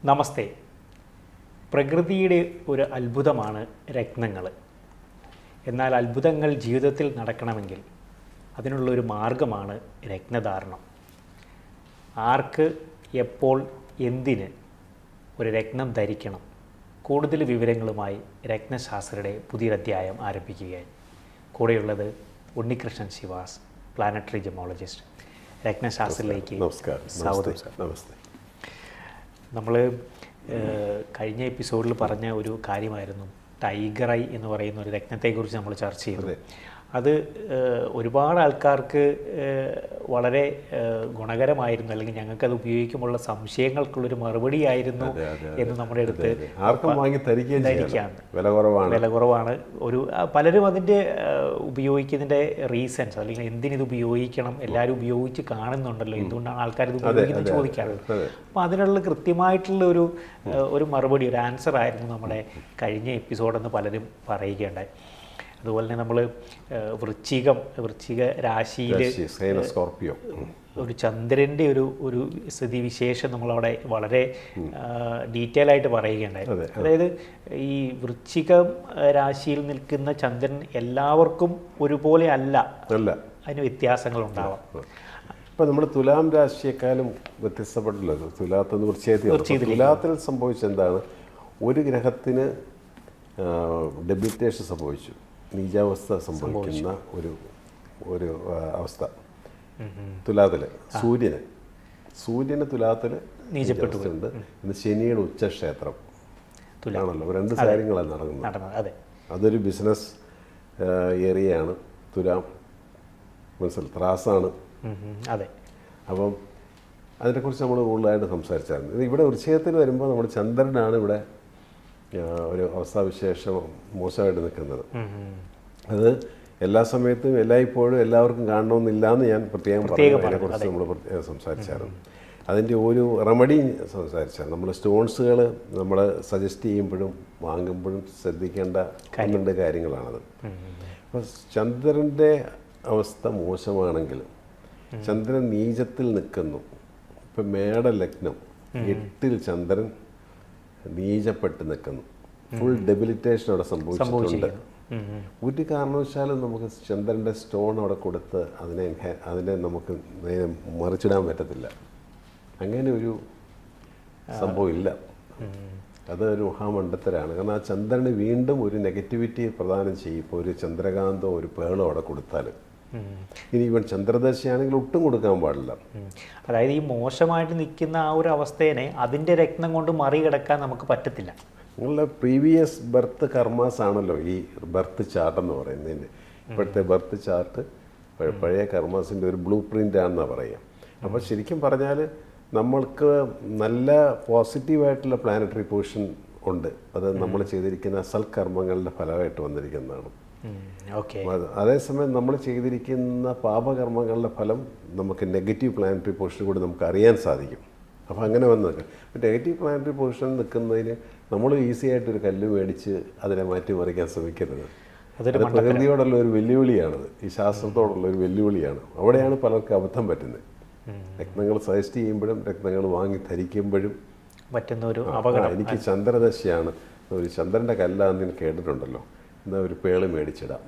നമസ്തേ. പ്രകൃതിയുടെ ഒരു അത്ഭുതമാണ് രത്നങ്ങൾ. എന്നാൽ അത്ഭുതങ്ങൾ ജീവിതത്തിൽ നടക്കണമെങ്കിൽ അതിനുള്ളൊരു മാർഗമാണ് രത്നധാരണം. ആർക്ക്, എപ്പോൾ, എന്തിന് ഒരു രത്നം ധരിക്കണം? കൂടുതൽ വിവരങ്ങളുമായി രത്നശാസ്ത്രയുടെ പുതിയൊരധ്യായം ആരംഭിക്കുകയായി. കൂടെയുള്ളത് ഉണ്ണികൃഷ്ണൻ ശിവാസ്, പ്ലാനറ്ററി ജെമോളജിസ്റ്റ്. രത്നശാസ്ത്രത്തിലേക്ക് സ്വാഗതം. നമ്മൾ കഴിഞ്ഞ എപ്പിസോഡിൽ പറഞ്ഞ ഒരു കാര്യമായിരുന്നു ടൈഗർ ഐ എന്ന് പറയുന്ന ഒരു രത്നത്തെക്കുറിച്ച് നമ്മൾ ചർച്ച ചെയ്തത്. അത് ഒരുപാട് ആൾക്കാർക്ക് വളരെ ഗുണകരമായിരുന്നു, അല്ലെങ്കിൽ ഞങ്ങൾക്കത് ഉപയോഗിക്കുമ്പോഴുള്ള സംശയങ്ങൾക്കുള്ളൊരു മറുപടിയായിരുന്നു എന്ന് നമ്മുടെ അടുത്ത് ധരിക്കാൻ വില കുറവാണ്. ഒരു പലരും അതിൻ്റെ ഉപയോഗിക്കുന്നതിൻ്റെ റീസൺസ്, അല്ലെങ്കിൽ എന്തിനിത് ഉപയോഗിക്കണം, എല്ലാവരും ഉപയോഗിച്ച് കാണുന്നുണ്ടല്ലോ, എന്തുകൊണ്ടാണ് ആൾക്കാർ ഇത് ഉപയോഗിക്കുന്നത് ചോദിക്കാറുണ്ട്. അപ്പോൾ അതിനുള്ള കൃത്യമായിട്ടുള്ള ഒരു മറുപടി, ഒരു ആൻസർ ആയിരുന്നു നമ്മുടെ കഴിഞ്ഞ എപ്പിസോഡെന്ന് പലരും പറയുകയുണ്ടായി. അതുപോലെ തന്നെ നമ്മൾ വൃശ്ചിക രാശിയിൽ സ്കോർപിയോ ഒരു ചന്ദ്രൻ്റെ ഒരു സ്ഥിതിവിശേഷം നമ്മളവിടെ വളരെ ഡീറ്റെയിൽ ആയിട്ട് പറയുകയുണ്ടായി. അതായത് ഈ വൃശ്ചിക രാശിയിൽ നിൽക്കുന്ന ചന്ദ്രൻ എല്ലാവർക്കും ഒരുപോലെ അല്ല, അതിന് വ്യത്യാസങ്ങളുണ്ടാവാം. ഇപ്പം നമ്മൾ തുലാം രാശിയെക്കാളും വ്യത്യസ്തപ്പെട്ടല്ലോ. തുലാത്തെന്ന് വൃശ്ചികത്തിൽ തുലാത്തിൽ സംഭവിച്ചെന്താണ്, ഒരു ഗ്രഹത്തിന് ഡെബിലിറ്റേഷൻ സംഭവിച്ചു, നീചാവസ്ഥ സംഭവിക്കുന്ന ഒരു അവസ്ഥ തുലാത്തിൽ. സൂര്യന് തുലാത്തിൽ നീചപ്പെട്ടിട്ടുണ്ട്. ഇന്ന് ശനിയുടെ ഉച്ചക്ഷേത്രം ആണല്ലോ. രണ്ട് കാര്യങ്ങളാണ് നടക്കുന്നത്. അതൊരു ബിസിനസ് ഏരിയയാണ് തുലാം, മനസ്സിലായി, ത്രാസാണ്. അപ്പം അതിനെക്കുറിച്ച് നമ്മൾ കൂടുതലായിട്ട് സംസാരിച്ചായിരുന്നു. ഇവിടെ വൃശ്ചികത്തിൽ വരുമ്പോൾ നമ്മുടെ ചന്ദ്രനാണ് ഇവിടെ ഒരു അവസ്ഥാവിശേഷം മോശമായിട്ട് നിൽക്കുന്നത്. അത് എല്ലാ സമയത്തും എല്ലായ്പ്പോഴും എല്ലാവർക്കും കാണണമെന്നില്ല എന്ന് ഞാൻ പ്രത്യേകം പറഞ്ഞു. അതിനെക്കുറിച്ച് നമ്മൾ സംസാരിച്ചായിരുന്നു. അതിൻ്റെ ഒരു റെമഡി സംസാരിച്ചായിരുന്നു. നമ്മൾ സ്റ്റോൺസുകൾ നമ്മൾ സജസ്റ്റ് ചെയ്യുമ്പോഴും വാങ്ങുമ്പോഴും ശ്രദ്ധിക്കേണ്ട രണ്ട് കാര്യങ്ങളാണത്. അപ്പോൾ ചന്ദ്രൻ്റെ അവസ്ഥ മോശമാണെങ്കിൽ, ചന്ദ്രൻ നീചത്തിൽ നിൽക്കുന്നു, ഇപ്പം മേടലഗ്നം 8 ചന്ദ്രൻ നീചപ്പെട്ട് നിൽക്കുന്നു, ഫുൾ ഡെബിലിറ്റേഷൻ അവിടെ സംഭവിച്ചിട്ടുണ്ട്. ഒരു കാരണവശാലും നമുക്ക് ചന്ദ്രൻ്റെ സ്റ്റോൺ അവിടെ കൊടുത്ത് അതിനെ നമുക്ക് മറിച്ചിടാൻ പറ്റത്തില്ല. അങ്ങനെ ഒരു സംഭവം ഇല്ല. അതൊരു മഹാമണ്ഡത്തരാണ്. കാരണം ആ ചന്ദ്രന് വീണ്ടും ഒരു നെഗറ്റിവിറ്റി പ്രദാനം ചെയ്യും. ഇപ്പോൾ ഒരു ചന്ദ്രകാന്തോ ഒരു പേളോ അവിടെ കൊടുത്താൽ, ഇനി ഇവൻ ചന്ദ്രദശയാണെങ്കിൽ ഒട്ടും കൊടുക്കാൻ പാടില്ല. അതായത് ഈ മോശമായിട്ട് നിൽക്കുന്ന ആ ഒരു അവസ്ഥയെ അതിൻ്റെ രത്നം കൊണ്ട് മറികടക്കാൻ നമുക്ക് പറ്റത്തില്ല. നിങ്ങളുടെ പ്രീവിയസ് ബർത്ത് കർമാസ് ആണല്ലോ ഈ ബർത്ത് ചാർട്ട് എന്ന് പറയുന്നതിന്. ഇപ്പോഴത്തെ ബർത്ത് ചാർട്ട് പഴയ കർമാസിൻ്റെ ഒരു ബ്ലൂ പ്രിൻ്റ് ആണെന്നാണ് പറയുക. അപ്പോൾ ശരിക്കും പറഞ്ഞാൽ നമ്മൾക്ക് നല്ല പോസിറ്റീവായിട്ടുള്ള പ്ലാനറ്ററി പൊസിഷൻ ഉണ്ട്. അത് നമ്മൾ ചെയ്തിരിക്കുന്ന സൽക്കർമ്മങ്ങളുടെ ഫലമായിട്ട് വന്നിരിക്കുന്നതാണ്. അതേസമയം നമ്മൾ ചെയ്തിരിക്കുന്ന പാപകർമ്മങ്ങളുടെ ഫലം നമുക്ക് നെഗറ്റീവ് പ്ലാനറ്ററി പൊസിഷൻ കൂടി നമുക്ക് അറിയാൻ സാധിക്കും. അപ്പോൾ അങ്ങനെ വന്ന് നിൽക്കാം. അപ്പോൾ നെഗറ്റീവ് പ്ലാനറ്ററി പൊസിഷൻ നിൽക്കുന്നതിന് നമ്മൾ ഈസി ആയിട്ടൊരു കല്ല് മേടിച്ച് അതിനെ മാറ്റി മറിക്കാൻ ശ്രമിക്കരുത്. അത് പ്രകൃതിയോടുള്ള ഒരു വെല്ലുവിളിയാണത്, ഈ ശാസ്ത്രത്തോടുള്ള ഒരു വെല്ലുവിളിയാണ്. അവിടെയാണ് പലർക്കും അബദ്ധം പറ്റുന്നത്. രത്നങ്ങൾ സജസ്റ്റ് ചെയ്യുമ്പോഴും രത്നങ്ങൾ വാങ്ങി ധരിക്കുമ്പോഴും പറ്റുന്ന ഒരു അപകടം. എനിക്ക് ചന്ദ്രദശയാണ്, ഒരു ചന്ദ്രൻ്റെ കല്ലാന്ന് ഞാൻ കേട്ടിട്ടുണ്ടല്ലോ, എന്നാൽ ഒരു പേള് മേടിച്ചിടാം.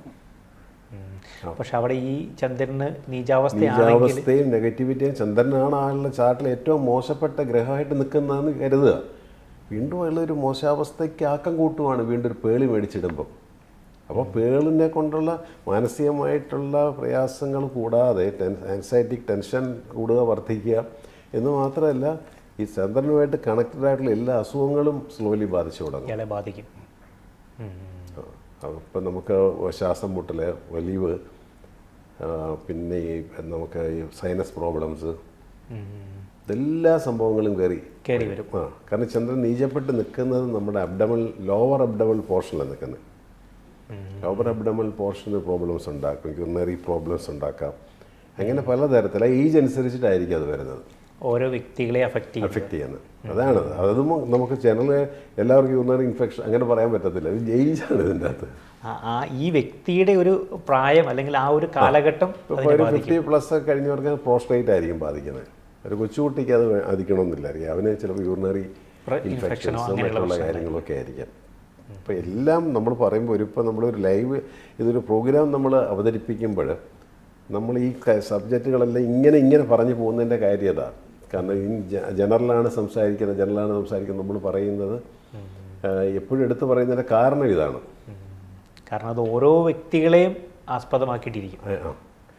പക്ഷെ അവിടെ ഈ ചന്ദ്രന് നീചാവസ്ഥയും നെഗറ്റിവിറ്റിയും, ചന്ദ്രനാണ് ആളുടെ ചാർട്ടിൽ ഏറ്റവും മോശപ്പെട്ട ഗ്രഹമായിട്ട് നിൽക്കുന്നതെന്ന് കരുതുക. വീണ്ടും അയാളൊരു മോശാവസ്ഥയ്ക്ക് ആക്കം കൂട്ടുവാണ് വീണ്ടും ഒരു പേളി മേടിച്ചിടുമ്പം. അപ്പോൾ പേളിനെ കൊണ്ടുള്ള മാനസികമായിട്ടുള്ള പ്രയാസങ്ങൾ കൂടാതെ ആൻസൈറ്റിക് ടെൻഷൻ കൂടുക, വർദ്ധിക്കുക എന്ന് മാത്രമല്ല, ഈ ചന്ദ്രനുമായിട്ട് കണക്റ്റഡ് ആയിട്ടുള്ള എല്ലാ അസുഖങ്ങളും സ്ലോലി ബാധിക്കും. ഇപ്പം നമുക്ക് ശ്വാസം മുട്ടൽ, വലിവ്, പിന്നെ ഈ നമുക്ക് ഈ സൈനസ് പ്രോബ്ലംസ്, ഇതെല്ലാ സംഭവങ്ങളും കയറി വരും. കാരണം ചന്ദ്രൻ നീചപ്പെട്ട് നിൽക്കുന്നത് നമ്മുടെ ലോവർ അബ്ഡമൽ പോർഷനിലാണ് നിൽക്കുന്നത്. ലോവർ അബ്ഡമൽ പോർഷന് പ്രോബ്ലംസ് ഉണ്ടാക്കും, യൂറിനറി പ്രോബ്ലംസ് ഉണ്ടാക്കാം. അങ്ങനെ പലതരത്തില ഏജ് അനുസരിച്ചിട്ടായിരിക്കും അത് വരുന്നത്. ഓരോ വ്യക്തികളെ അഫക്റ്റ് ചെയ്യുന്നത് അതാണ്. അതും നമുക്ക് ജനറൽ എല്ലാവർക്കും യൂറിനറി ഇൻഫെക്ഷൻ അങ്ങനെ പറയാൻ പറ്റത്തില്ല. ഇത് ഏജാണ് ഇതിൻ്റെ അകത്ത്. ഈ വ്യക്തിയുടെ ഒരു പ്രായം അല്ലെങ്കിൽ ആ ഒരു കാലഘട്ടം, ഒരു 50+ കഴിഞ്ഞവർക്ക് പ്രോസ്ട്രേറ്റ് ആയിരിക്കും ബാധിക്കുന്നത്. ഒരു കൊച്ചുകുട്ടിക്ക് അത് ബാധിക്കണമെന്നില്ലായിരിക്കും. അവന് ചിലപ്പോൾ യൂറിനറി ഇൻഫെക്ഷൻസോ മറ്റുള്ള കാര്യങ്ങളൊക്കെ ആയിരിക്കാം. അപ്പോൾ എല്ലാം നമ്മൾ പറയുമ്പോൾ ഇപ്പോൾ നമ്മളൊരു ലൈവ് ഇതൊരു പ്രോഗ്രാം നമ്മൾ അവതരിപ്പിക്കുമ്പോൾ നമ്മൾ ഈ സബ്ജക്റ്റുകളെല്ലാം ഇങ്ങനെ പറഞ്ഞു പോകുന്നതിൻ്റെ കാര്യം അതാണ്. കാരണം ഈ ജനറലാണ് സംസാരിക്കുന്നത് നമ്മൾ പറയുന്നത് എപ്പോഴും എടുത്ത് പറയുന്നതിൻ്റെ കാരണം ഇതാണ്. കാരണം അത് ഓരോ വ്യക്തികളെയും ആസ്പദമാക്കിയിട്ടിരിക്കും.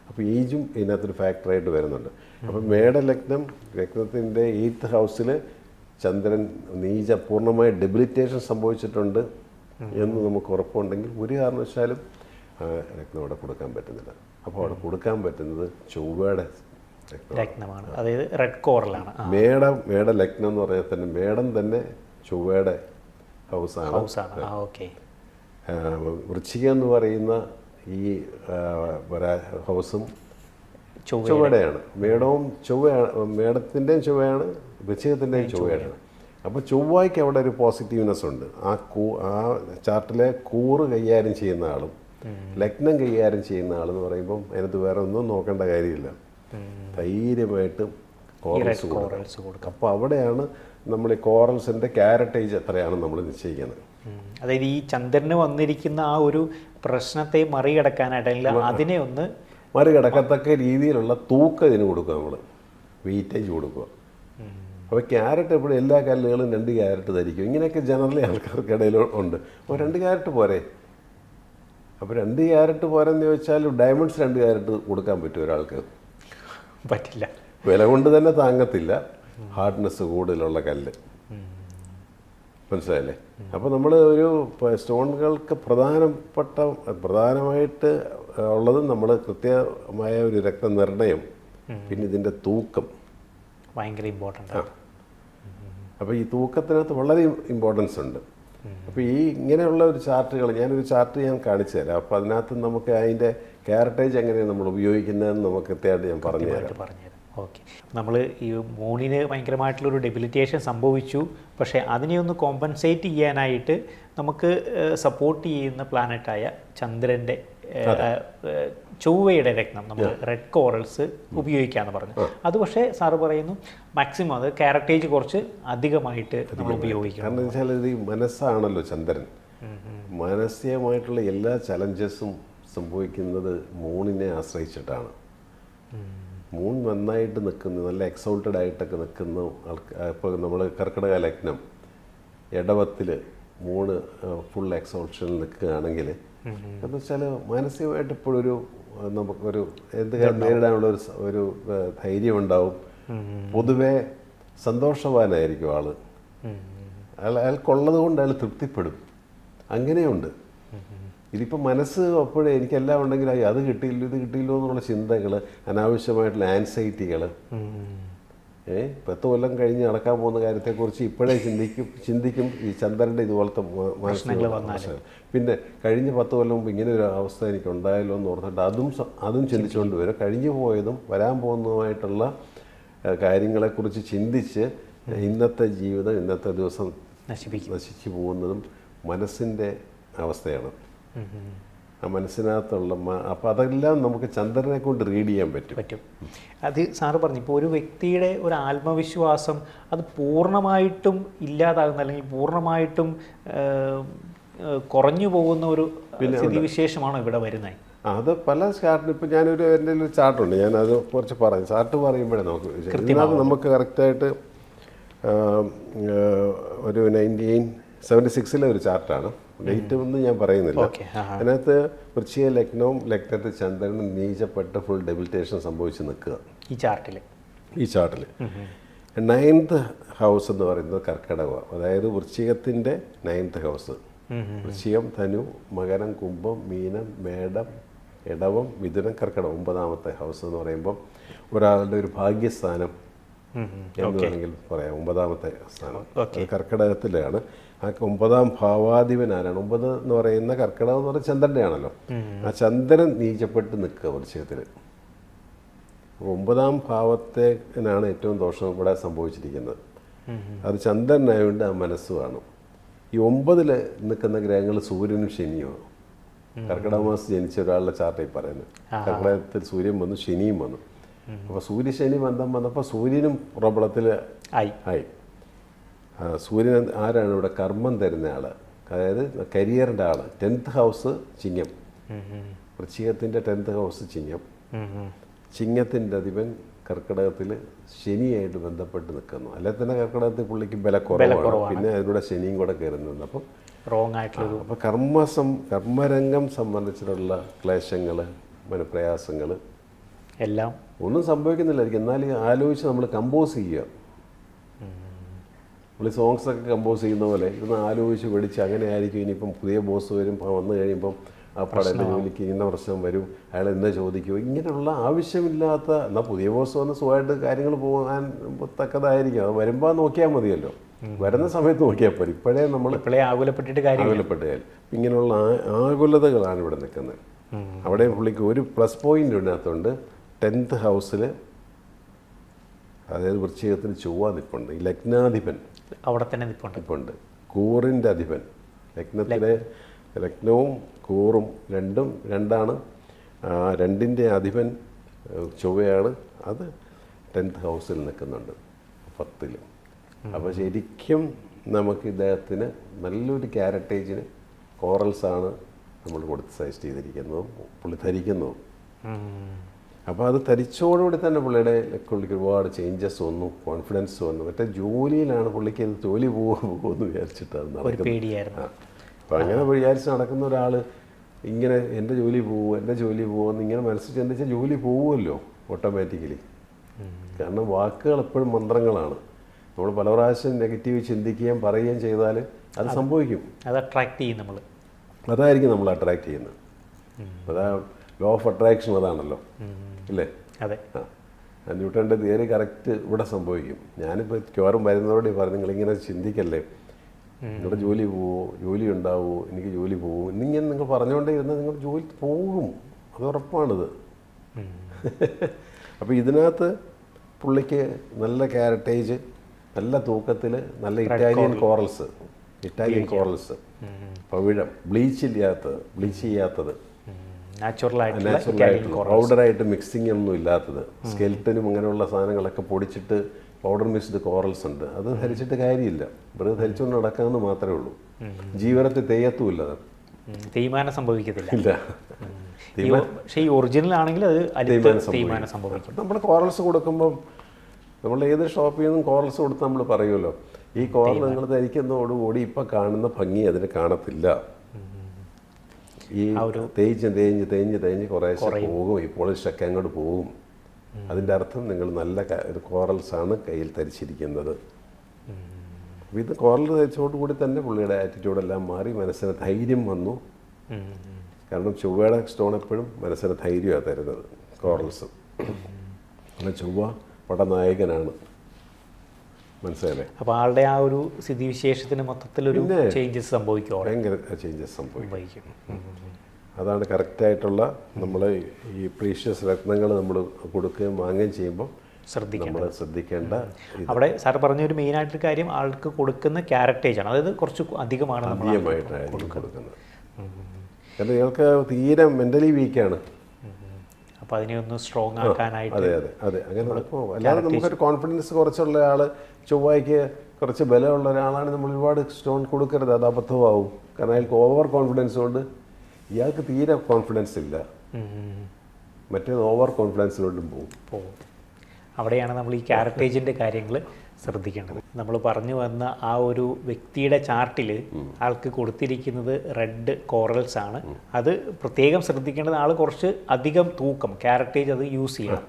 അപ്പോൾ ഏജും ഇതിനകത്തൊരു ഫാക്ടറായിട്ട് വരുന്നുണ്ട്. അപ്പം ലഗ്നത്തിൻ്റെ 8th ഹൗസിൽ ചന്ദ്രൻ പൂർണ്ണമായ ഡെബിലിറ്റേഷൻ സംഭവിച്ചിട്ടുണ്ട് എന്ന് നമുക്ക് ഉറപ്പുണ്ടെങ്കിൽ ഒരു കാരണവശാലും ലഗ്നം അവിടെ കൊടുക്കാൻ പറ്റുന്നില്ല. അപ്പോൾ അവിടെ കൊടുക്കാൻ പറ്റുന്നത് ചൊവ്വയുടെ ലഗ്നമാണ്, അതായത് റെഡ് കോറലാണ്. മേട ലഗ്നം എന്ന് പറഞ്ഞാൽ തന്നെ മേടം തന്നെ ചൊവ്വയുടെ ഹൗസാണ്. ഓക്കെ. വൃശ്ചികം എന്ന് പറയുന്ന ഈ ഹൗസും ചൊവ്വയുടെയാണ്. മേടത്തിൻ്റെയും ചൊവ്വയാണ്, വൃശ്ചികത്തിൻ്റെയും ചൊവ്വയാണ്. അപ്പോൾ ചൊവ്വയ്ക്ക് അവിടെ ഒരു പോസിറ്റീവ്നെസ് ഉണ്ട്. ആ ചാർട്ടിലെ കൂറ് കൈകാര്യം ചെയ്യുന്ന ആളും ലഗ്നം കൈകാര്യം ചെയ്യുന്ന ആളെന്ന് പറയുമ്പം അതിനകത്ത് വേറെ ഒന്നും നോക്കേണ്ട കാര്യമില്ല, ധൈര്യമായിട്ട് കോറൽസ് കൊടുക്കാം. അപ്പോൾ അവിടെയാണ് നമ്മൾ ഈ കോറൽസിൻ്റെ ക്യാരറ്റേജ് എത്രയാണ് നമ്മൾ നിശ്ചയിക്കുന്നത്. അതായത് ഈ ചന്ദ്രന് വന്നിരിക്കുന്ന ആ ഒരു പ്രശ്നത്തെ മറികടക്കാനായിട്ട് അല്ലെങ്കിൽ അതിനെ ഒന്ന് മറികടക്കത്തക്ക രീതിയിലുള്ള തൂക്കം ഇതിന് കൊടുക്കുക, നമ്മൾ വെയിറ്റേജ് കൊടുക്കുക. അപ്പോൾ ക്യാരറ്റ് എപ്പോഴും എല്ലാ കല്ലുകളും 2 ക്യാരറ്റ് ധരിക്കും. ഇങ്ങനെയൊക്കെ ജനറലി ആൾക്കാർക്കിടയിൽ ഉണ്ട്. അപ്പോൾ 2 ക്യാരറ്റ് പോരെ? അപ്പോൾ 2 ക്യാരറ്റ് പോരെന്ന് ചോദിച്ചാൽ ഡയമണ്ട്സ് 2 ക്യാരറ്റ് കൊടുക്കാൻ പറ്റും ഒരാൾക്ക്? പറ്റില്ല. വില കൊണ്ട് തന്നെ താങ്ങത്തില്ല, ഹാർഡ്നെസ് കൂടുതലുള്ള കല്ല്. മനസ്സിലായില്ലേ? അപ്പോൾ നമ്മൾ ഒരു സ്റ്റോണുകൾക്ക് പ്രധാനമായിട്ട് ഉള്ളത് നമ്മൾ കൃത്യമായ ഒരു രക്തനിർണയം, പിന്നെ ഇതിൻ്റെ തൂക്കം ഭയങ്കര ഇമ്പോർട്ടൻ്റ് ആണ്. അപ്പോൾ ഈ തൂക്കത്തിനകത്ത് വളരെ ഇമ്പോർട്ടൻസ് ഉണ്ട്. അപ്പോൾ ഇങ്ങനെയുള്ള ഒരു ഞാനൊരു ചാർട്ട് ഞാൻ കാണിച്ചു തരാം. അപ്പോൾ അതിനകത്ത് നമുക്ക് അതിൻ്റെ ക്യാരറ്റേജ് എങ്ങനെയാണ് നമ്മൾ ഉപയോഗിക്കുന്നതെന്ന് നമുക്ക് കൃത്യമായിട്ട് ഞാൻ പറഞ്ഞുതരാം. ഓക്കെ. നമ്മൾ ഈ മൂണിന് ഭയങ്കരമായിട്ടുള്ളൊരു ഡെബിലിറ്റേഷൻ സംഭവിച്ചു. പക്ഷേ അതിനെ ഒന്ന് കോമ്പൻസേറ്റ് ചെയ്യാനായിട്ട് നമുക്ക് സപ്പോർട്ട് ചെയ്യുന്ന പ്ലാനറ്റായ ചന്ദ്രൻ്റെ ചൊവ്വയുടെ രത്നം നമ്മൾ റെഡ് കോറൽസ് ഉപയോഗിക്കാമെന്ന് പറഞ്ഞു. അത് പക്ഷേ സാറ് പറയുന്നു മാക്സിമം അത് ക്യാരറ്റേജ് കുറച്ച് അധികമായിട്ട് നമ്മൾ ഉപയോഗിക്കണം. കാരണം വെച്ചാൽ ഇത് ഈ മനസ്സാണല്ലോ ചന്ദ്രൻ. മാനസികമായിട്ടുള്ള എല്ലാ ചലഞ്ചസും സംഭവിക്കുന്നത് മൂണിനെ ആശ്രയിച്ചിട്ടാണ്. മൂൺ നന്നായിട്ട് നിൽക്കുന്നു, നല്ല എക്സോൾട്ടഡ് ആയിട്ടൊക്കെ നിൽക്കുന്ന ഇപ്പോൾ നമ്മൾ കർക്കിടക ലഗ്നം ഇടവത്തിൽ മൂണ് ഫുൾ എക്സോൾഷനിൽ നിൽക്കുകയാണെങ്കിൽ എന്ന് വെച്ചാൽ മാനസികമായിട്ട് ഇപ്പോഴൊരു നമുക്കൊരു എന്ത് കാര്യം നേരിടാനുള്ള ഒരു ധൈര്യം ഉണ്ടാവും. പൊതുവെ സന്തോഷവാനായിരിക്കും ആള്. അയാൾക്കുള്ളത് കൊണ്ട് അയാൾ തൃപ്തിപ്പെടും. അങ്ങനെയുണ്ട്. ഇതിപ്പോൾ മനസ്സ് അപ്പോഴേ എനിക്കെല്ലാം ഉണ്ടെങ്കിൽ അത് കിട്ടിയില്ലോ ഇത് കിട്ടിയില്ലോ എന്നുള്ള ചിന്തകൾ, അനാവശ്യമായിട്ടുള്ള ആൻസൈറ്റികൾ, 10 കൊല്ലം കഴിഞ്ഞ് നടക്കാൻ പോകുന്ന കാര്യത്തെക്കുറിച്ച് ഇപ്പോഴേ ചിന്തിക്കും ഈ ചന്ദ്രൻ്റെ ഇതുപോലത്തെ മാനസിക. പിന്നെ കഴിഞ്ഞ 10 കൊല്ലം മുമ്പ് ഇങ്ങനെ ഒരു അവസ്ഥ എനിക്ക് ഉണ്ടായല്ലോ എന്ന് ഓർത്തിട്ട് അതും ചിന്തിച്ചുകൊണ്ട് വരും. കഴിഞ്ഞു പോയതും വരാൻ പോകുന്നതുമായിട്ടുള്ള കാര്യങ്ങളെക്കുറിച്ച് ചിന്തിച്ച് ഇന്നത്തെ ജീവിതം, ഇന്നത്തെ ദിവസം നശിച്ചു പോകുന്നതും മനസ്സിൻ്റെ അവസ്ഥയാണ്. ആ മനസ്സിനകത്തുള്ള അപ്പോൾ അതെല്ലാം നമുക്ക് ചന്ദ്രനെ കൊണ്ട് റീഡ് ചെയ്യാൻ പറ്റും. അത് സാറ് പറഞ്ഞു, ഇപ്പോൾ ഒരു വ്യക്തിയുടെ ഒരു ആത്മവിശ്വാസം അത് പൂർണ്ണമായിട്ടും ഇല്ലാതാകുന്ന അല്ലെങ്കിൽ പൂർണ്ണമായിട്ടും കുറഞ്ഞു പോകുന്ന ഒരു സ്ഥിതിവിശേഷമാണോ ഇവിടെ വരുന്നത്? അത് പല ചാർട്ടിന് ഇപ്പോൾ എൻ്റെ ഒരു ചാർട്ടുണ്ട്, ഞാനത് കുറച്ച് പറയും. ചാർട്ട് പറയുമ്പോഴേ നമുക്ക് കറക്റ്റായിട്ട് ഒരു 1976 ഒരു ചാർട്ടാണ്. ഡേറ്റ് ഒന്നും ഞാൻ പറയുന്നില്ല. അതിനകത്ത് വൃശ്ചിക ലഗ്നത്തിൽ ചന്ദ്രനും നീചപ്പെട്ട് ഫുൾ ഡെബിലിറ്റേഷൻ സംഭവിച്ച് നിൽക്കുക ഈ ചാർട്ടിൽ. 9th ഹൗസ് എന്ന് പറയുന്നത് കർക്കിടകമാണ്. അതായത് വൃശ്ചികത്തിൻ്റെ 9th ഹൗസ്. വൃശ്ചികം, ധനു, മകരം, കുംഭം, മീനം, മേടം, ഇടവം, മിഥുനം, കർക്കിടകം 9ാമത്തെ ഹൗസ് എന്ന് പറയുമ്പം ഒരാളുടെ ഒരു ഭാഗ്യസ്ഥാനം എന്ന് വേണമെങ്കിൽ പറയാം. 9ാമത്തെ സ്ഥാനം കർക്കിടകത്തിലാണ്. ആ 9ാം ഭാവാധിപൻ ആരാണ്? 9 എന്ന് പറയുന്ന കർക്കിടകം എന്ന് പറയുന്നത് ചന്ദ്രൻ്റെ ആണല്ലോ. ആ ചന്ദ്രൻ നീചപ്പെട്ട് നിൽക്കുക വൃശ്ചികത്തിൽ. 9ാം ഭാവത്തിനാണ് ഏറ്റവും ദോഷം ഇവിടെ സംഭവിച്ചിരിക്കുന്നത്. അത് ചന്ദ്രനായതുകൊണ്ട് ആ മനസ്സുമാണ്. ഈ 9ൽ നിൽക്കുന്ന ഗ്രഹങ്ങൾ സൂര്യനും ശനിയുമാണ്. കർക്കിടക മാസം ജനിച്ച ഒരാളുടെ ചാർട്ടിൽ പറയുന്നത്. കർക്കിടകത്തിൽ സൂര്യൻ വന്നു, ശനിയും വന്നു. അപ്പോൾ സൂര്യശനി ബന്ധം വന്നപ്പോൾ സൂര്യനും പ്രോബ്ലത്തിൽ ആയി. സൂര്യൻ ആരാണ് ഇവിടെ കർമ്മം തരുന്ന ആൾ, അതായത് കരിയറിൻ്റെ ആൾ. 10th ഹൗസ് ചിങ്ങം, വൃശ്ചികത്തിൻ്റെ 10th ഹൗസ് ചിങ്ങം. ചിങ്ങത്തിൻ്റെ അധിപൻ കർക്കിടകത്തിൽ ശനിയായിട്ട് ബന്ധപ്പെട്ട് നിൽക്കുന്നു. അല്ലെങ്കിൽ തന്നെ കർക്കിടകത്തിൽ പുള്ളിക്ക് ബലക്കുറവാണ്, പിന്നെ അതിലൂടെ ശനിയും കൂടെ കയറുന്നുണ്ട്. അപ്പം റോങ് ആയിട്ടുള്ള അപ്പോൾ കർമ്മരംഗം സംബന്ധിച്ചിട്ടുള്ള ക്ലേശങ്ങൾ, മനപ്രയാസങ്ങൾ എല്ലാം ഒന്നും സംഭവിക്കുന്നില്ലായിരിക്കും. എന്നാൽ ആലോചിച്ച് നമ്മൾ കമ്പോസ് ചെയ്യുക. നമ്മൾ സോങ്സൊക്കെ കമ്പോസ് ചെയ്യുന്ന പോലെ ഇതൊന്ന് ആലോചിച്ച് പഠിച്ച് അങ്ങനെ ആയിരിക്കും. ഇനിയിപ്പം പുതിയ ബോസ് വരും, വന്നു കഴിയുമ്പം ആ പടൻ്റെ ജോലിക്ക് ഇന്ന പ്രശ്നം വരും, അയാൾ എന്താ ചോദിക്കുമോ, ഇങ്ങനെയുള്ള ആവശ്യമില്ലാത്ത. എന്നാൽ പുതിയ ബോസ് വന്ന് സുഖമായിട്ട് കാര്യങ്ങൾ പോകാൻ തക്കതായിരിക്കും. അത് വരുമ്പോൾ നോക്കിയാൽ മതിയല്ലോ, വരുന്ന സമയത്ത് നോക്കിയാൽ പോലും. ഇപ്പോഴേ നമ്മൾ ആകുലപ്പെട്ടിട്ട് ആകുലപ്പെട്ടാൽ ഇങ്ങനെയുള്ള ആകുലതകളാണ് ഇവിടെ നിൽക്കുന്നത്. അവിടെ പുള്ളിക്ക് ഒരു പ്ലസ് പോയിന്റ് ഇതിനകത്തുണ്ട്. 10th ഹൗസിൽ, അതായത് വൃശ്ചികത്തിന് ചൊവ്വ നിൽപ്പുണ്ട്. ഈ ലഗ്നാധിപൻ അവിടെ തന്നെ നിൽപ്പുണ്ട്. കൂറിൻ്റെ അധിപൻ, ലഗ്നത്തിലെ ലഗ്നവും കൂറും രണ്ടാണ്. രണ്ടിൻ്റെ അധിപൻ ചൊവ്വയാണ്. അത് 10th ഹൗസിൽ നിൽക്കുന്നുണ്ട്, 10ൽ. അപ്പോൾ ശരിക്കും നമുക്ക് ഇദ്ദേഹത്തിന് നല്ലൊരു ക്യാരറ്റേജിന് കോറൽസാണ് നമ്മൾ കൊടുത്ത് സജസ്റ്റ് ചെയ്തിരിക്കുന്നതും പുള്ളി ധരിക്കുന്നതും. അപ്പോൾ അത് ധരിച്ചോടുകൂടി തന്നെ പുള്ളിക്ക് ഒരുപാട് ചേഞ്ചസ് വന്നു, കോൺഫിഡൻസ് വന്നു. മറ്റേ ജോലിയിലാണ് പുള്ളിക്ക് ഇത് ജോലി പോകുമെന്ന് വിചാരിച്ചിട്ട് അത് നടക്കുന്നത്. അപ്പോൾ അങ്ങനെ വിചാരിച്ച് നടക്കുന്ന ഒരാൾ ഇങ്ങനെ എൻ്റെ ജോലി പോകുമെന്ന് ഇങ്ങനെ മനസ്സിൽ ചിന്തിച്ചാൽ ജോലി പോകുമല്ലോ ഓട്ടോമാറ്റിക്കലി. കാരണം വാക്കുകൾ എപ്പോഴും മന്ത്രങ്ങളാണ്. നമ്മൾ പല പ്രാവശ്യം നെഗറ്റീവ് ചിന്തിക്കുകയും പറയുകയും ചെയ്താൽ അത് സംഭവിക്കും. അത് അട്രാക്ട് ചെയ്യും നമ്മൾ. അതായിരിക്കും നമ്മൾ അട്രാക്ട് ചെയ്യുന്നത്. അതാ ലോ ഓഫ് അട്രാക്ഷൻ അതാണല്ലോ, ഇല്ലേ? അതെ. ന്യൂട്ടൻ്റെ തിയറി കറക്റ്റ് ഇവിടെ സംഭവിക്കും. ഞാനിപ്പോൾ ചോറും വരുന്നതോടെ പറഞ്ഞു, നിങ്ങളിങ്ങനെ ചിന്തിക്കല്ലേ, നിങ്ങളുടെ ജോലി പോവോ, ജോലി ഉണ്ടാവുമോ, എനിക്ക് ജോലി പോവും എന്നിങ്ങനെ നിങ്ങൾ പറഞ്ഞുകൊണ്ടേ ഇരുന്നാൽ നിങ്ങൾ ജോലി പോകും, അത് ഉറപ്പാണിത്. അപ്പോൾ ഇതിനകത്ത് പുള്ളിക്ക് നല്ല ക്യാരറ്റേജ്, നല്ല തൂക്കത്തിൽ, നല്ല ഇറ്റാലിയൻ കോറൽസ്, പവിഴം, ബ്ലീച്ച് ചെയ്യാത്തത്, പൗഡറായിട്ട് മിക്സിംഗ് ഒന്നും ഇല്ലാത്തത്, സ്കെൽറ്റനും അങ്ങനെയുള്ള സാധനങ്ങളൊക്കെ പൊടിച്ചിട്ട് പൗഡർ മിക്സ്ഡ് കോറൽസ് ഉണ്ട്. അത് ധരിച്ചിട്ട് കാര്യമില്ല, വെറുതെ ധരിച്ചുകൊണ്ട് നടക്കാമെന്ന് മാത്രമേ ഉള്ളൂ. ജീവിതത്തിൽ തെയ്യത്തുമില്ല, തേയ്മാനം സംഭവിക്കത്തില്ല. ഇല്ല. പക്ഷേ ഈ ഒറിജിനൽ ആണെങ്കിൽ അത് തേയ്മാനം സംഭവിക്കും. നമ്മൾ കോറൽസ് കൊടുക്കുമ്പം നമ്മൾ ഏത് ഷോപ്പിൽ നിന്നും കോറൽസ് കൊടുത്ത് നമ്മൾ പറയുമല്ലോ, ഈ കോറൽ നിങ്ങൾ ധരിക്കുന്നതോടുകൂടി ഇപ്പം കാണുന്ന ഭംഗി അതിന് കാണത്തില്ല. ഈ തേഞ്ഞ് കുറേശ്ശെ പോകും, ഈ പോളിഷൊക്കെ അങ്ങോട്ട് പോകും. അതിൻ്റെ അർത്ഥം നിങ്ങൾ നല്ല ഒരു കോറൽസാണ് കയ്യിൽ ധരിച്ചിരിക്കുന്നത്. ഇത് കോറൽ ധരിച്ചോടുകൂടി തന്നെ പുള്ളിയുടെ ആറ്റിറ്റ്യൂഡെല്ലാം മാറി, മനസ്സിന് ധൈര്യം വന്നു. കാരണം ചൊവ്വയുടെ സ്റ്റോൺ എപ്പോഴും മനസ്സിന് ധൈര്യമാണ് തരുന്നത്, കോറൽസ്. അങ്ങനെ ചൊവ്വ പടനായകനാണ്, മനസ്സിലായില്ലേ? അപ്പോൾ ആളുടെ ആ ഒരു സ്ഥിതിവിശേഷത്തിന് മൊത്തത്തിലൊരു ചേഞ്ചസ് സംഭവിക്കും, ഭയങ്കര ചേഞ്ചസ് സംഭവിക്കും. അതാണ് കറക്റ്റായിട്ടുള്ള നമ്മൾ ഈ പ്രീഷ്യസ് രത്നങ്ങൾ നമ്മൾ കൊടുക്കുകയും വാങ്ങുകയും ചെയ്യുമ്പോൾ നമ്മൾ ശ്രദ്ധിക്കേണ്ട. അവിടെ സാർ പറഞ്ഞ ഒരു മെയിനായിട്ടൊരു കാര്യം, ആൾക്ക് കൊടുക്കുന്ന ക്യാരക്ടേജ് ആണ്, അതായത് കുറച്ച് അധികമായിട്ടാണ് കൊടുക്കുന്നത്. കാരണം ഇയാൾക്ക് തീരെ മെൻ്റലി വീക്കാണ്. അപ്പോൾ അതിനെ ഒന്ന് സ്ട്രോങ് ആക്കാനായിട്ട് അതെ അങ്ങനെ നടക്കുമോ? അല്ലാതെ നമുക്കൊരു കോൺഫിഡൻസ് കുറച്ചുള്ള ആൾ, ചൊവ്വയ്ക്ക് കുറച്ച് ബലമുള്ള ഒരാളാണ് നമ്മൾ ഒരുപാട് സ്റ്റോൺ കൊടുക്കരുത്, അത് അബദ്ധമാവും. കാരണം അയാൾക്ക് ഓവർ കോൺഫിഡൻസ് കൊണ്ട് ഇയാൾക്ക് തീരെ കോൺഫിഡൻസ് ഇല്ല, മറ്റേത് ഓവർ കോൺഫിഡൻസിലോട്ടും പോകും. അവിടെയാണ് നമ്മൾ ഈ ക്യാരക്ടേജിൻ്റെ കാര്യങ്ങൾ ശ്രദ്ധിക്കേണ്ടത്. നമ്മൾ പറഞ്ഞു വന്ന ആ ഒരു വ്യക്തിയുടെ ചാർട്ടിൽ ആൾക്ക് കൊടുത്തിരിക്കുന്നത് റെഡ് കോറൽസ് ആണ്. അത് പ്രത്യേകം ശ്രദ്ധിക്കേണ്ടത്, ആൾ കുറച്ച് അധികം തൂക്കം ക്യാരക്ടേജ് അത് യൂസ് ചെയ്യണം.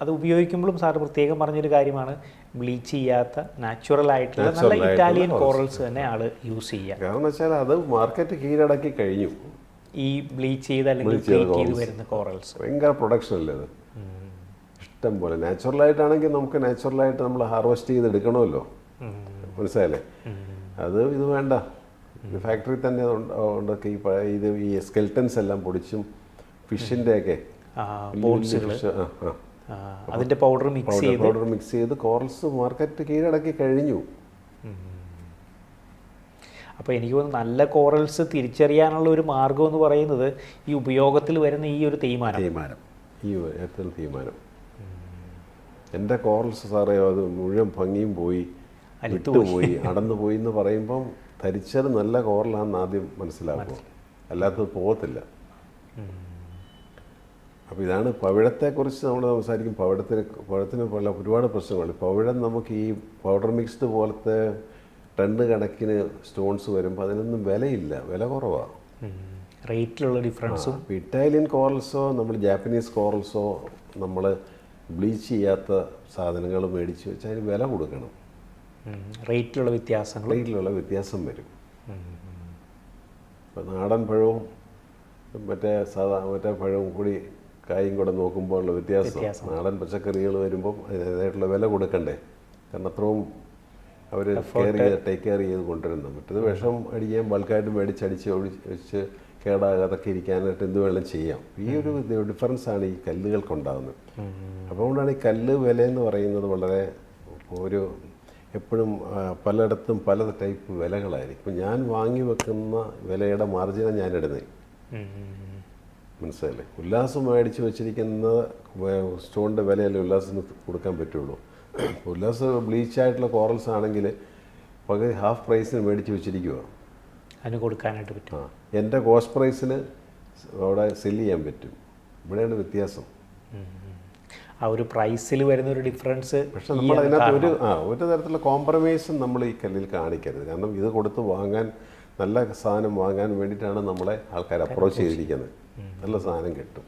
അത് ഉപയോഗിക്കുമ്പോഴും സാർ പ്രത്യേകം പറഞ്ഞൊരു കാര്യമാണ്, ബ്ലീച്ച് ചെയ്യാത്ത നാച്ചുറൽ ആയിട്ടുള്ള നല്ല ഇറ്റാലിയൻ കോറൽസ് തന്നെ ആൾ യൂസ് ചെയ്യുക. കാരണം വെച്ചാൽ അത് മാർക്കറ്റ് കീഴടക്കി കഴിഞ്ഞു. ഈ ബ്ലീച്ച് ചെയ്ത് അല്ലെങ്കിൽ പ്ലേറ്റ് ചെയ്ത് വരുന്ന കോറൽസ് ഭയങ്കര പ്രൊഡക്ഷൻ അല്ലേ അത്, ഇഷ്ടം പോലെ. നാച്ചുറലായിട്ടാണെങ്കിൽ നമുക്ക് നാച്ചുറലായിട്ട് നമ്മൾ ഹാർവെസ്റ്റ് ചെയ്തെടുക്കണമല്ലോ, മനസ്സിലായില്ലേ? ഇത് വേണ്ട, ഫാക്ടറി തന്നെ ഉണ്ടൊക്കെ ഈ സ്കെൽട്ടൻസ് എല്ലാം പൊടിച്ചും ഫിഷിൻ്റെയൊക്കെ അതിൻ്റെ പൗഡർ മിക്സ് ചെയ്ത് കോറൽസ് മാർക്കറ്റ് കീഴടക്കി കഴിഞ്ഞു. അപ്പോൾ എനിക്ക് തോന്നുന്നു നല്ല കോറൽസ് തിരിച്ചറിയാനുള്ള ഒരു മാർഗം എന്ന് പറയുന്നത് ഈ ഉപയോഗത്തിൽ വരുന്ന ഈ ഒരു തേയ്മാനം. എൻ്റെ കോറൽസ് സാറേ അത് മുഴുവൻ ഭംഗിയും പോയി, വിട്ടുപോയി അടന്നു പോയി എന്ന് പറയുമ്പം ധരിച്ചത് നല്ല കോറലാണെന്ന് ആദ്യം മനസ്സിലാക്കും, അല്ലാത്തത് പോകത്തില്ല. അപ്പോൾ ഇതാണ് പവിഴത്തെക്കുറിച്ച് നമ്മൾ സംസാരിക്കും. പവിഴത്തിന് പല ഒരുപാട് പ്രശ്നങ്ങൾ. പവിഴം നമുക്ക് ഈ പൗഡർ മിക്സ്ഡ് പോലത്തെ ടണ്ണ് കണക്കിന് സ്റ്റോൺസ് വരുമ്പോൾ അതിനൊന്നും വിലയില്ല, വില കുറവാണ്. റേറ്റിലുള്ള ഡിഫറൻസും. ഇറ്റാലിയൻ കോറൽസോ നമ്മൾ ജാപ്പനീസ് കോറൽസോ നമ്മൾ ബ്ലീച്ച് ചെയ്യാത്ത സാധനങ്ങൾ മേടിച്ച് വെച്ചാൽ അതിന് വില കൊടുക്കണം. റേറ്റിലുള്ള വ്യത്യാസം വരും. ഇപ്പം നാടൻ പഴവും മറ്റേ പഴവും കൂടി കായും കൂടെ നോക്കുമ്പോൾ ഉള്ള വ്യത്യാസം. നാടൻ പച്ചക്കറികൾ വരുമ്പം അതിൻ്റെതായിട്ടുള്ള വില കൊടുക്കണ്ടേ, കാരണം അത്രയും അവർ ടേക്ക് കെയർ ചെയ്ത് കൊണ്ടുവരുന്നത്. മറ്റേത് വിഷം അടിക്കാൻ ബൾക്കായിട്ട് മേടിച്ചടിച്ച് ഒഴിച്ച് കേടാകാതൊക്കെ ഇരിക്കാനായിട്ട് എന്ത് വേണം ചെയ്യാം. ഈ ഒരു ഡിഫറൻസാണ് ഈ കല്ലുകൾക്കുണ്ടാകുന്നത്. അതുകൊണ്ടാണ് ഈ കല്ല് വിലയെന്ന് പറയുന്നത് വളരെ ഒരു എപ്പോഴും പലയിടത്തും പല ടൈപ്പ് വിലകളായിരിക്കും. ഞാൻ വാങ്ങി വെക്കുന്ന വിലയുടെ മാർജിനാണ് ഞാനിടുന്നത്, മനസ്സിലല്ലേ. ഉല്ലാസം മേടിച്ച് വെച്ചിരിക്കുന്ന സ്റ്റോണിൻ്റെ വിലയല്ലേ ഉല്ലാസത്തിന് കൊടുക്കാൻ പറ്റുള്ളൂ. ഉല്ലാസം ബ്ലീച്ചായിട്ടുള്ള കോറൽസ് ആണെങ്കിൽ പകുതി ഹാഫ് പ്രൈസിന് മേടിച്ച് വെച്ചിരിക്കുക, അതിന് കൊടുക്കാനായിട്ട് പറ്റും. എൻ്റെ കോസ്റ്റ് പ്രൈസിന് അവിടെ സെല്ല് ചെയ്യാൻ പറ്റും. ഇവിടെയാണ് വ്യത്യാസം. ആ ഒരു പ്രൈസിൽ വരുന്ന ഒരു ഡിഫറൻസ്. പക്ഷെ നമ്മൾ അതിനകത്ത് ഒരു തരത്തിലുള്ള കോംപ്രമൈസും നമ്മൾ ഈ കല്ലിൽ കാണിക്കരുത്. കാരണം ഇത് കൊടുത്ത് വാങ്ങാൻ, നല്ല സാധനം വാങ്ങാൻ വേണ്ടിയിട്ടാണ് നമ്മളെ ആൾക്കാർ അപ്രോച്ച് ചെയ്തിരിക്കുന്നത്. നല്ല സാധനം കിട്ടും.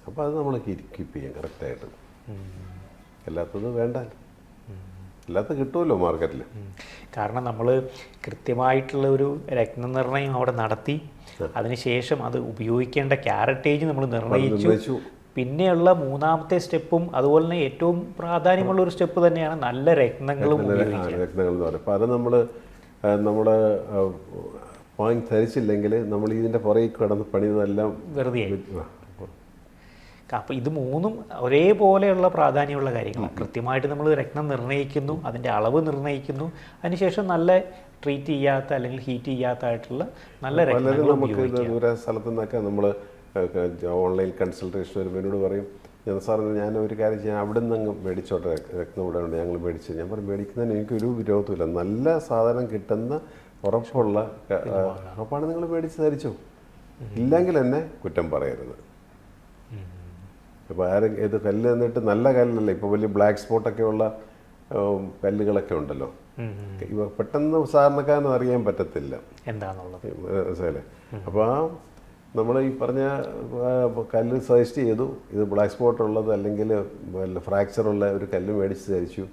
അപ്പോൾ അത് നമ്മൾ കീപ്പ് ചെയ്യാം കറക്റ്റായിട്ട്. അല്ലാത്തത് വേണ്ട, അല്ലാത്ത കിട്ടുമല്ലോ മാർക്കറ്റിൽ. കാരണം നമ്മൾ കൃത്യമായിട്ടുള്ള ഒരു രത്നനിർണ്ണയം അവിടെ നടത്തി, അതിനുശേഷം അത് ഉപയോഗിക്കേണ്ട ക്യാരറ്റേജ് നമ്മൾ നിർണ്ണയിച്ചു. പിന്നെയുള്ള മൂന്നാമത്തെ സ്റ്റെപ്പും അതുപോലെ തന്നെ ഏറ്റവും പ്രാധാന്യമുള്ള ഒരു സ്റ്റെപ്പ് തന്നെയാണ് നല്ല രത്നങ്ങളും രത്നങ്ങൾ എന്ന് പറയും. അപ്പോൾ അത് നമ്മൾ വാങ്ങി ധരിച്ചില്ലെങ്കിൽ നമ്മൾ ഇതിൻ്റെ പുറകെ കിടന്ന് പണിതെല്ലാം വെറുതെ. അപ്പോൾ ഇത് മൂന്നും ഒരേപോലെയുള്ള പ്രാധാന്യമുള്ള കാര്യങ്ങളാണ്. കൃത്യമായിട്ട് നമ്മൾ രത്നം നിർണ്ണയിക്കുന്നു, അതിൻ്റെ അളവ് നിർണ്ണയിക്കുന്നു, അതിനുശേഷം നല്ല ട്രീറ്റ് ചെയ്യാത്ത അല്ലെങ്കിൽ ഹീറ്റ് ചെയ്യാത്തതായിട്ടുള്ള നല്ല രത്നങ്ങൾ നമുക്ക് ദൂരെ സ്ഥലത്തു നിന്നൊക്കെ നമ്മൾ ഓൺലൈൻ കൺസൾട്ടേഷൻ വരുമ്പോൾ എന്നോട് പറയും, സാറിന് ഞാൻ ഒരു കാര്യം ചെയ്യാൻ അവിടെ നിന്ന് അങ്ങ് മേടിച്ചോട്ടെ, രത്നം ഇവിടെ ഉണ്ട്, ഞങ്ങൾ മേടിച്ചു. ഞാൻ പറയും മേടിക്കുന്നതിന് എനിക്കൊരു വിരോധമില്ല, നല്ല സാധനം കിട്ടുന്ന ഉറപ്പാണ് നിങ്ങൾ മേടിച്ച് ധരിച്ചു, ഇല്ലെങ്കിൽ എന്നെ കുറ്റം പറയരുത്. ഇപ്പോൾ ആരും ഇത് കല്ല് എന്നിട്ട് നല്ല കല്ലല്ല, ഇപ്പോൾ വലിയ ബ്ലാക്ക് സ്പോട്ടൊക്കെ ഉള്ള കല്ലുകളൊക്കെ ഉണ്ടല്ലോ, ഇവ പെട്ടെന്ന് സാധാരണക്കാരന് അറിയാൻ പറ്റത്തില്ല എന്താണെന്നുള്ളത്, മനസ്സിലല്ലേ. അപ്പോൾ നമ്മൾ ഈ പറഞ്ഞ കല്ല് സജസ്റ്റ് ചെയ്തു, ഇത് ബ്ലാക്ക് സ്പോട്ട് ഉള്ളത് അല്ലെങ്കിൽ ഫ്രാക്ചറുള്ള ഒരു കല്ല് മേടിച്ച് ധരിച്ചു,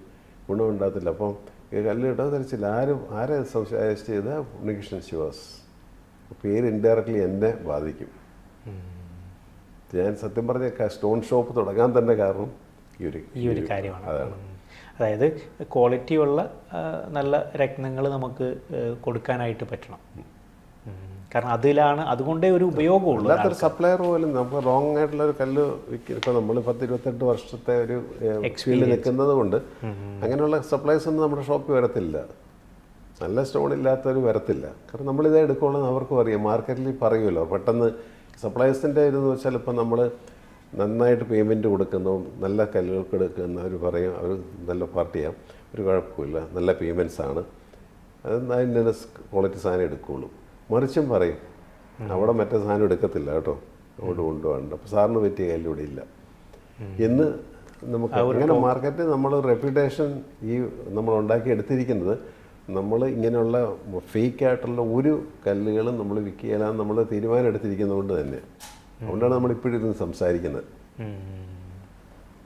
ഗുണമുണ്ടാകത്തില്ല. അപ്പം ഈ കല്ല് ഇട്ടോ ധരിച്ചില്ല. ആരെ സജസ്റ്റ് ചെയ്ത ഉണ്ണികൃഷ്ണൻ ശിവാസ്, പേര് ഇൻഡയറക്റ്റ്ലി എന്നെ ബാധിക്കും. ഞാൻ സത്യം പറഞ്ഞ സ്റ്റോൺ ഷോപ്പ് തുടങ്ങാൻ തന്നെ കാരണം ഈ ഒരു കാര്യമാണ്. അതാണ്, അതായത് ക്വാളിറ്റിയുള്ള നല്ല രത്നങ്ങൾ നമുക്ക് കൊടുക്കാനായിട്ട് പറ്റണം. കാരണം അതുകൊണ്ടേ ഒരു ഉപയോഗമുള്ളൂ. അല്ലാത്തൊരു സപ്ലയർ പോലും നമുക്ക് റോങ് ആയിട്ടുള്ള ഒരു കല്ല് വിൽക്കും. ഇപ്പോൾ നമ്മൾ 10-28 വർഷത്തെ ഒരു എക്സ്പീരിയൻസ് നിൽക്കുന്നത് കൊണ്ട് അങ്ങനെയുള്ള സപ്ലൈസ് ഒന്നും നമ്മുടെ ഷോപ്പിൽ വരത്തില്ല. നല്ല സ്റ്റോൺ ഇല്ലാത്തവർ വരത്തില്ല. കാരണം നമ്മളിതേ എടുക്കുള്ളൂ അവർക്കും അറിയാം, മാർക്കറ്റിൽ പറയുമല്ലോ. പെട്ടെന്ന് സപ്ലൈസിൻ്റെ ഇതെന്ന് വെച്ചാൽ ഇപ്പം നമ്മൾ നന്നായിട്ട് പേയ്മെൻറ്റ് കൊടുക്കുന്നു, നല്ല കല്ലുകൾക്ക് എടുക്കുന്നവർ പറയും അവർ നല്ല പാർട്ടിയാണ്, ഒരു കുഴപ്പമില്ല, നല്ല പേയ്മെൻറ്റ്സാണ്, അത് അതിൻ്റെ ക്വാളിറ്റി സാധനം എടുക്കുകയുള്ളൂ. മറിച്ചും പറയും അവിടെ മറ്റേ സാധനം എടുക്കത്തില്ല കേട്ടോ, അവിടെ കൊണ്ടുപോകണ്ട, അപ്പോൾ സാറിന് പറ്റിയ കല്ലിവിടെ ഇല്ല എന്ന് നമുക്ക് അങ്ങനെ മാർക്കറ്റിൽ നമ്മൾ റെപ്യൂട്ടേഷൻ ഈ നമ്മൾ ഉണ്ടാക്കി എടുത്തിരിക്കുന്നത്. നമ്മൾ ഇങ്ങനെയുള്ള ഫേക്കായിട്ടുള്ള ഒരു കല്ലുകളും നമ്മൾ വിൽക്കുകയില്ല നമ്മൾ തീരുമാനം എടുത്തിരിക്കുന്നത് കൊണ്ട് തന്നെ. അതുകൊണ്ടാണ് നമ്മളിപ്പോഴും ഇരുന്ന് സംസാരിക്കുന്നത്.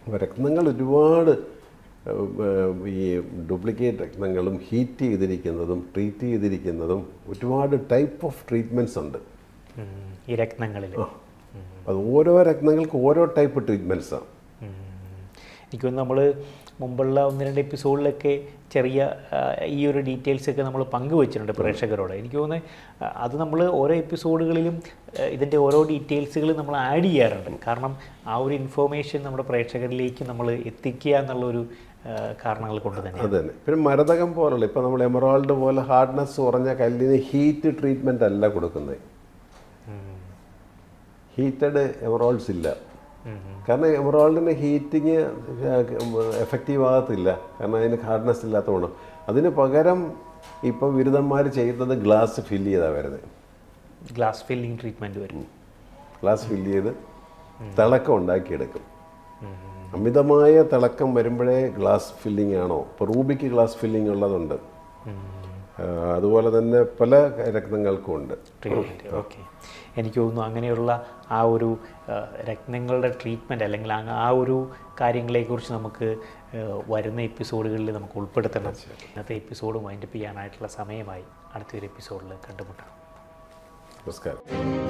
അപ്പോൾ രത്നങ്ങൾ ഒരുപാട് ഈ ഡ്യൂപ്ലിക്കേറ്റ് രത്നങ്ങളും ഹീറ്റ് ചെയ്തിരിക്കുന്നതും ട്രീറ്റ് ചെയ്തിരിക്കുന്നതും ഒരുപാട് ടൈപ്പ് ഓഫ് ട്രീറ്റ്മെൻറ്റ്സ് ഉണ്ട് ഈ രത്നങ്ങളിൽ. അത് ഓരോ രത്നങ്ങൾക്ക് ഓരോ ടൈപ്പ് ട്രീറ്റ്മെൻറ്റ്സാണ്. എനിക്കൊന്ന് നമ്മൾ മുമ്പുള്ള 1-2 എപ്പിസോഡിലൊക്കെ ചെറിയ ഈ ഒരു ഡീറ്റെയിൽസൊക്കെ നമ്മൾ പങ്കുവച്ചിട്ടുണ്ട് പ്രേക്ഷകരോട്. എനിക്ക് തോന്നുന്നത് അത് നമ്മൾ ഓരോ എപ്പിസോഡുകളിലും ഇതിൻ്റെ ഓരോ ഡീറ്റെയിൽസുകൾ നമ്മൾ ആഡ് ചെയ്യാറുണ്ട്. കാരണം ആ ഒരു ഇൻഫോർമേഷൻ നമ്മുടെ പ്രേക്ഷകരിലേക്ക് നമ്മൾ എത്തിക്കുക എന്നുള്ളൊരു കാരണങ്ങൾ കൊണ്ട് തന്നെ. അത് തന്നെ. പിന്നെ മരതകം പോലുള്ള ഇപ്പം നമ്മൾ എമറാൾഡ് പോലെ ഹാർഡ്നെസ് കുറഞ്ഞ കല്ലിന് ഹീറ്റ് ട്രീറ്റ്മെൻ്റ് അല്ല കൊടുക്കുന്നത്. ഹീറ്റഡ് എമറാൾഡ്സ് ഇല്ല. കാരണം എമറാൾഡിൻ്റെ ഹീറ്റിങ് എഫക്റ്റീവ് ആകത്തില്ല, കാരണം അതിന് ഹാർഡ്നെസ് ഇല്ലാത്തതുകൊണ്ട്. അതിന് പകരം ഇപ്പോൾ ബിരുദന്മാർ ചെയ്യുന്നത് ഗ്ലാസ് ഫില്ല് ചെയ്താണ് വരുന്നത്. ഗ്ലാസ് ഫില്ലിംഗ് ട്രീറ്റ്മെൻറ്റ് വരും. ഗ്ലാസ് ഫില്ല് ചെയ്ത് തിളക്കം ഉണ്ടാക്കിയെടുക്കും. അമിതമായ തിളക്കം വരുമ്പോഴേ ഗ്ലാസ് ഫില്ലിംഗ് ആണോ. ഇപ്പോൾ റൂബിക്ക് ഗ്ലാസ് ഫില്ലിംഗ് ഉള്ളതുണ്ട്, അതുപോലെ തന്നെ പല രത്നങ്ങൾക്കും ഉണ്ട് ട്രീറ്റ്മെൻറ്റ്. ഓക്കെ, എനിക്ക് തോന്നുന്നു അങ്ങനെയുള്ള ആ ഒരു രത്നങ്ങളുടെ ട്രീറ്റ്മെൻറ്റ് അല്ലെങ്കിൽ ആ ഒരു കാര്യങ്ങളെക്കുറിച്ച് നമുക്ക് വരുന്ന എപ്പിസോഡുകളിൽ നമുക്ക് ഉൾപ്പെടുത്തണം. ഇന്നത്തെ എപ്പിസോഡ് വൈൻഡപ്പ് ചെയ്യാനായിട്ടുള്ള സമയമായി. അടുത്തൊരു എപ്പിസോഡിൽ കണ്ടുമുട്ടാം. നമസ്കാരം.